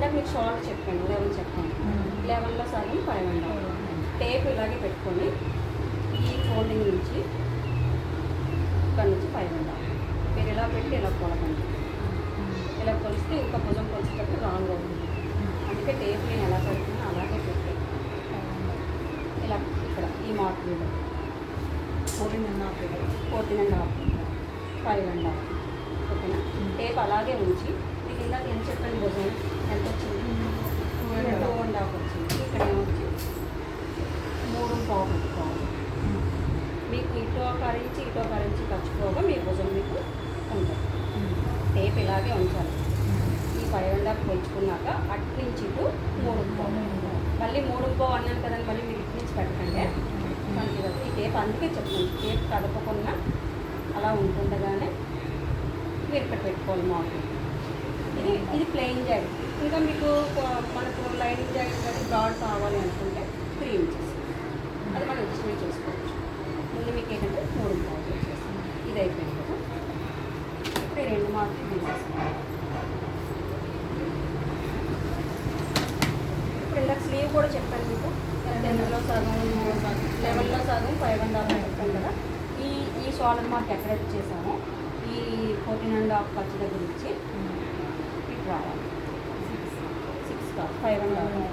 ఇందాక మీకు షార్ట్ చెప్పాను 11 చెప్పాను. 11లో సగం 5.5. టేప్ ఇలాగే పెట్టుకొని ఈ ఫోల్డింగ్ నుంచి ఇక్కడ నుంచి 5.5 మీరు ఇలా పెట్టి ఇలా కొలకండి. ఇలా కొలిస్తే ఇంకా భుజం కొలిసేటప్పుడు రాంగ్ అవుతుంది. అందుకే టేప్ నేను ఎలా పెడుతున్నా అలాగే పెట్టి ఇలా ఇక్కడ ఈ మార్క్ మీద 14.5 5.5 ఓకేనా. టేప్ అలాగే ఉంచి మీకు ఇందాక ఎంత చెప్పండి భుజం ఎంత వచ్చింది 2.5 వచ్చింది. ఇక్కడ ఏమొచ్చి 3.5 పెట్టుకోవాలి. మీకు ఇటో కరించి ఖర్చుకోగా మీ భుజం మీకు ఉంటుంది. టేప్ ఇలాగే ఉంచాలి. ఈ 5.5 కొలుచుకున్నాక అటు నుంచి ఇటు 3.5 మళ్ళీ 3.5 అన్నాను కదండి. మళ్ళీ మీరు ఇటు నుంచి పెట్టకండి మనకి కదా ఈ టేప్. అందుకే చెప్తాను టేప్ కదపకుండా అలా ఉంటుండగానే మీరు ఇక్కడ పెట్టుకోవాలి మాకు. ఇది ప్లెయిన్ జాకెట్. ఇంకా మీకు మనకు లైనింగ్ జాకెట్ కానీ బ్రాడ్ కావాలి అనుకుంటే 3 ఇంచెస్ అది మనం ఎస్టిమేట్ చేసుకోవచ్చు. ముందు మీకు ఏంటంటే 3.5 వచ్చేస్తుంది. ఇది అయిపోయింది కదా. ఇప్పుడు 2 మార్కులు తీసేస్తాం. ఇప్పుడు ఇందాక స్లీవ్ కూడా చెప్పాను మీకు 10లో సగం 11లో సగం 5.5 చెప్పాను కదా. ఈ షోల్డర్ మార్క్ ఎక్కడైతే చేసామో ఈ 14.5 ఖర్చు దగ్గర నుంచి ఇటు రావాలి. 6 కాదు 5.5